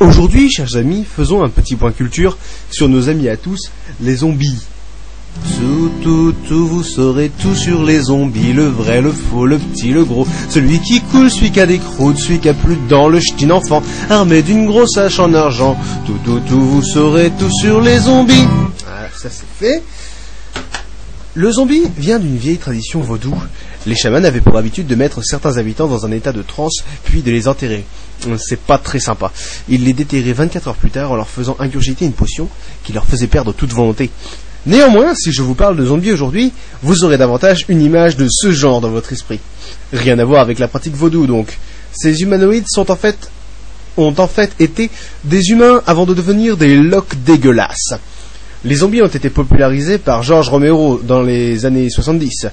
Aujourd'hui, chers amis, faisons un petit point culture sur nos amis à tous, les zombies. Tout, vous saurez tout sur les zombies, le vrai, le faux, le petit, le gros, celui qui coule, celui qui a des croûtes, celui qui a plus de dents, le ch'tin enfant, armé d'une grosse hache en argent. Tout, vous saurez tout sur les zombies. Ah, ça c'est fait. Le zombie vient d'une vieille tradition vaudou. Les chamans avaient pour habitude de mettre certains habitants dans un état de transe, puis de les enterrer. C'est pas très sympa. Ils les déterraient 24 heures plus tard en leur faisant ingurgiter une potion qui leur faisait perdre toute volonté. Néanmoins, si je vous parle de zombies aujourd'hui, vous aurez davantage une image de ce genre dans votre esprit. Rien à voir avec la pratique vaudou donc. Ces humanoïdes ont en fait été des humains avant de devenir des loques dégueulasses. Les zombies ont été popularisés par George Romero dans les années 70.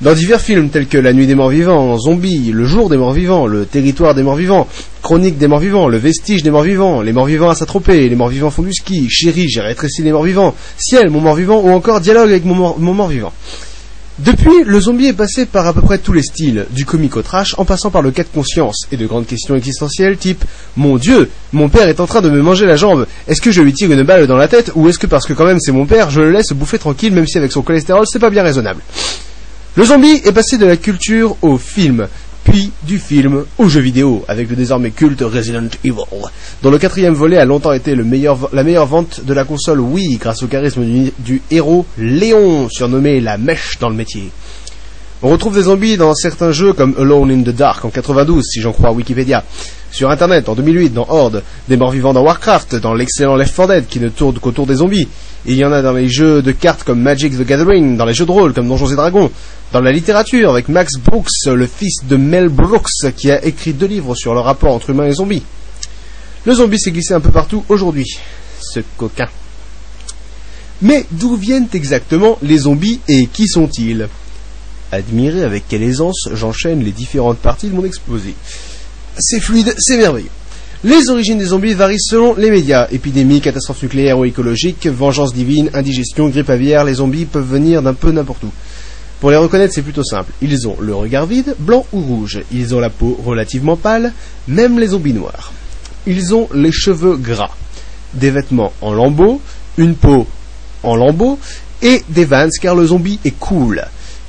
Dans divers films tels que La Nuit des Morts Vivants, Zombies, Le Jour des Morts Vivants, Le Territoire des Morts Vivants, Chronique des Morts Vivants, Le Vestige des Morts Vivants, Les Morts Vivants à Saint-Tropez, Les Morts Vivants font du ski, Chérie, j'ai rétréci les Morts Vivants, Ciel, mon Mort Vivant ou encore Dialogue avec mon mort Vivant. Depuis, le zombie est passé par à peu près tous les styles, du comique au trash, en passant par le cas de conscience et de grandes questions existentielles type « Mon Dieu, mon père est en train de me manger la jambe, est-ce que je lui tire une balle dans la tête ou est-ce que parce que quand même c'est mon père, je le laisse bouffer tranquille même si avec son cholestérol c'est pas bien raisonnable ?» Le zombie est passé de la culture au film, puis du film aux jeux vidéo, avec le désormais culte Resident Evil, dont le 4e volet a longtemps été la meilleure vente de la console Wii grâce au charisme du héros Léon, surnommé la mèche dans le métier. On retrouve des zombies dans certains jeux comme Alone in the Dark en 92, si j'en crois Wikipédia. Sur Internet en 2008 dans Horde, des morts vivants dans Warcraft, dans l'excellent Left 4 Dead qui ne tourne qu'autour des zombies. Il y en a dans les jeux de cartes comme Magic the Gathering, dans les jeux de rôle comme Donjons et Dragons, dans la littérature avec Max Brooks, le fils de Mel Brooks, qui a écrit 2 livres sur le rapport entre humains et zombies. Le zombie s'est glissé un peu partout aujourd'hui, ce coquin. Mais d'où viennent exactement les zombies et qui sont-ils ? Admirez avec quelle aisance j'enchaîne les différentes parties de mon exposé. C'est fluide, c'est merveilleux. Les origines des zombies varient selon les médias. Épidémie, catastrophe nucléaire ou écologique, vengeance divine, indigestion, grippe aviaire, les zombies peuvent venir d'un peu n'importe où. Pour les reconnaître, c'est plutôt simple. Ils ont le regard vide, blanc ou rouge. Ils ont la peau relativement pâle, même les zombies noirs. Ils ont les cheveux gras, des vêtements en lambeaux, une peau en lambeaux et des Vans car le zombie est cool.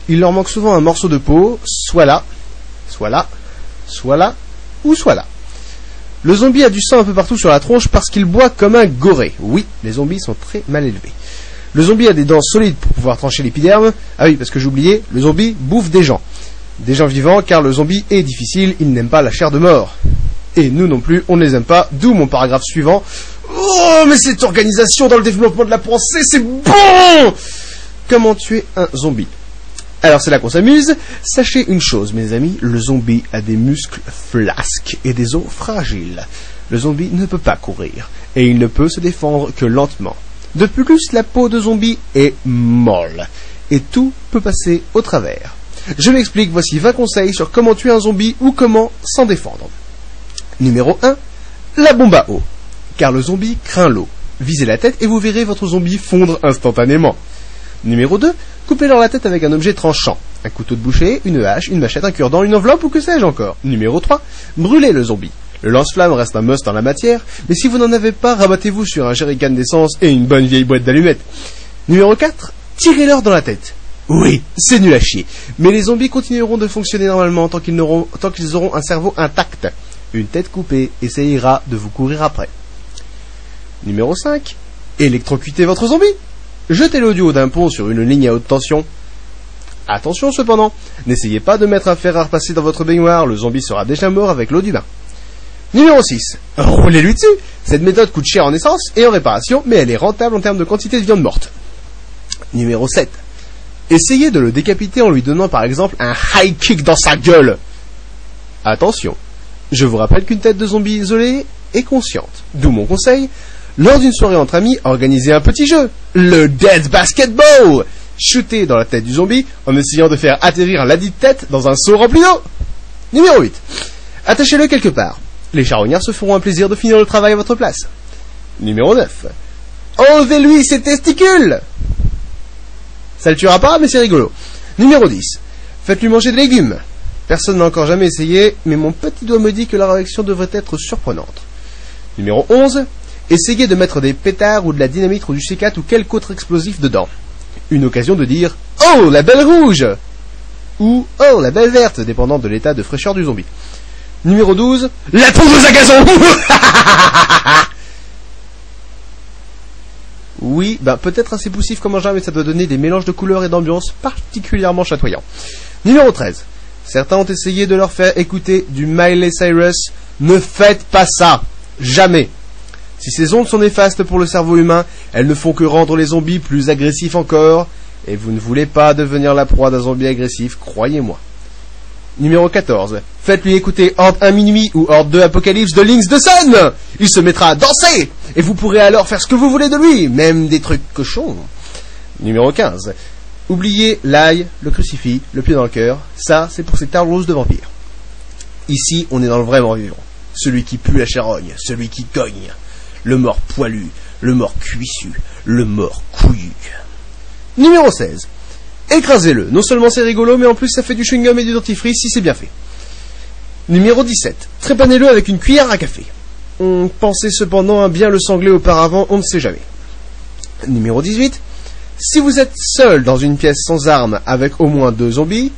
Il leur manque souvent un morceau de peau, soit là, soit là, soit là ou soit là. Le zombie a du sang un peu partout sur la tronche parce qu'il boit comme un goré. Oui, les zombies sont très mal élevés. Le zombie a des dents solides pour pouvoir trancher l'épiderme. Ah oui, parce que j'oubliais, le zombie bouffe des gens. Des gens vivants, car le zombie est difficile, il n'aime pas la chair de mort. Et nous non plus, on ne les aime pas, d'où mon paragraphe suivant. Oh, mais cette organisation dans le développement de la pensée, c'est bon! Comment tuer un zombie? Alors c'est là qu'on s'amuse. Sachez une chose, mes amis, le zombie a des muscles flasques et des os fragiles. Le zombie ne peut pas courir, et il ne peut se défendre que lentement. De plus, la peau de zombie est molle, et tout peut passer au travers. Je m'explique, voici 20 conseils sur comment tuer un zombie ou comment s'en défendre. Numéro 1, la bombe à eau. Car le zombie craint l'eau. Visez la tête et vous verrez votre zombie fondre instantanément. Numéro 2, coupez-leur la tête avec un objet tranchant. Un couteau de boucher, une hache, une machette, un cure-dent, une enveloppe ou que sais-je encore. Numéro 3, brûlez le zombie. Le lance-flamme reste un must en la matière, mais si vous n'en avez pas, rabattez-vous sur un jerrycan d'essence et une bonne vieille boîte d'allumettes. Numéro 4, tirez-leur dans la tête. Oui, c'est nul à chier, mais les zombies continueront de fonctionner normalement tant qu'ils auront un cerveau intact. Une tête coupée, et ça ira de vous courir après. Numéro 5, électrocutez votre zombie. Jetez l'audio d'un pont sur une ligne à haute tension. Attention cependant, n'essayez pas de mettre un fer à repasser dans votre baignoire, le zombie sera déjà mort avec l'eau du bain. Numéro 6, roulez-lui dessus. Cette méthode coûte cher en essence et en réparation, mais elle est rentable en termes de quantité de viande morte. Numéro 7, essayez de le décapiter en lui donnant par exemple un high kick dans sa gueule. Attention, je vous rappelle qu'une tête de zombie isolée est consciente. D'où mon conseil, lors d'une soirée entre amis, organisez un petit jeu, le Dead Basketball. Shootez dans la tête du zombie en essayant de faire atterrir ladite tête dans un seau rempli d'eau. Numéro 8, attachez-le quelque part. Les charognards se feront un plaisir de finir le travail à votre place. Numéro 9, enlevez-lui ses testicules. Ça le tuera pas, mais c'est rigolo. Numéro 10, faites-lui manger des légumes. Personne n'a encore jamais essayé, mais mon petit doigt me dit que la réaction devrait être surprenante. Numéro 11. Essayez de mettre des pétards ou de la dynamite ou du C4 ou quelque autre explosif dedans. Une occasion de dire « Oh, la belle rouge !» ou « Oh, la belle verte !» dépendant de l'état de fraîcheur du zombie. Numéro 12. La poudre à gazon. Oui, peut-être assez poussif comme engin, mais ça doit donner des mélanges de couleurs et d'ambiance particulièrement chatoyants. Numéro 13. Certains ont essayé de leur faire écouter du Miley Cyrus. Ne faites pas ça. Jamais. Si ces ondes sont néfastes pour le cerveau humain, elles ne font que rendre les zombies plus agressifs encore, et vous ne voulez pas devenir la proie d'un zombie agressif, croyez-moi. Numéro 14. Faites-lui écouter Horde 1 minuit ou Horde 2 Apocalypse de Link's the Sun. Il se mettra à danser, et vous pourrez alors faire ce que vous voulez de lui, même des trucs cochons. Numéro 15. Oubliez l'ail, le crucifix, le pied dans le cœur, ça c'est pour ces tarlos de vampires. Ici, on est dans le vrai mort-vivant. Celui qui pue la charogne, celui qui cogne. Le mort poilu, le mort cuissu, le mort couillu. Numéro 16. Écrasez-le. Non seulement c'est rigolo, mais en plus ça fait du chewing-gum et du dentifrice si c'est bien fait. Numéro 17. Trépanez-le avec une cuillère à café. Pensez cependant à bien le sangler auparavant, on ne sait jamais. Numéro 18. Si vous êtes seul dans une pièce sans armes avec au moins 2 zombies...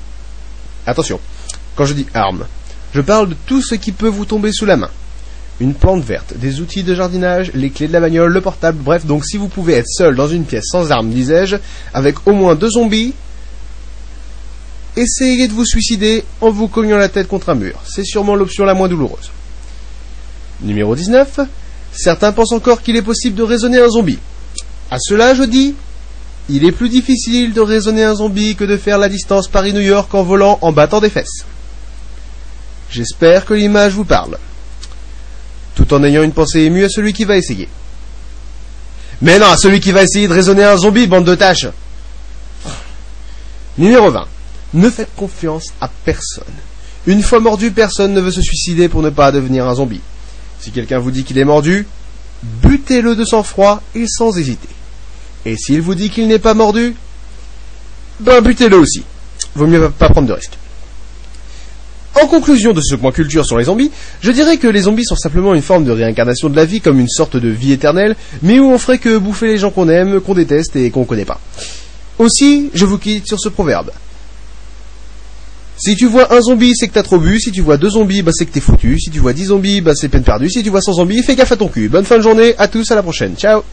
Attention, quand je dis armes, je parle de tout ce qui peut vous tomber sous la main. Une plante verte, des outils de jardinage, les clés de la bagnole, le portable, bref, donc si vous pouvez être seul dans une pièce sans armes, disais-je, avec au moins 2 zombies, essayez de vous suicider en vous cognant la tête contre un mur. C'est sûrement l'option la moins douloureuse. Numéro 19. Certains pensent encore qu'il est possible de raisonner un zombie. À cela, je dis, il est plus difficile de raisonner un zombie que de faire la distance Paris-New York en volant en battant des fesses. J'espère que l'image vous parle. Tout en ayant une pensée émue à celui qui va essayer. Mais non, à celui qui va essayer de raisonner un zombie, bande de tâches. Numéro 20. Ne faites confiance à personne. Une fois mordu, personne ne veut se suicider pour ne pas devenir un zombie. Si quelqu'un vous dit qu'il est mordu, butez-le de sang-froid et sans hésiter. Et s'il vous dit qu'il n'est pas mordu, butez-le aussi. Vaut mieux pas prendre de risques. En conclusion de ce point culture sur les zombies, je dirais que les zombies sont simplement une forme de réincarnation de la vie, comme une sorte de vie éternelle, mais où on ferait que bouffer les gens qu'on aime, qu'on déteste et qu'on connaît pas. Aussi, je vous quitte sur ce proverbe. Si tu vois un zombie, c'est que t'as trop bu. Si tu vois 2 zombies, c'est que t'es foutu. Si tu vois 10 zombies, c'est peine perdue. Si tu vois 100 zombies, fais gaffe à ton cul. Bonne fin de journée, à tous, à la prochaine. Ciao.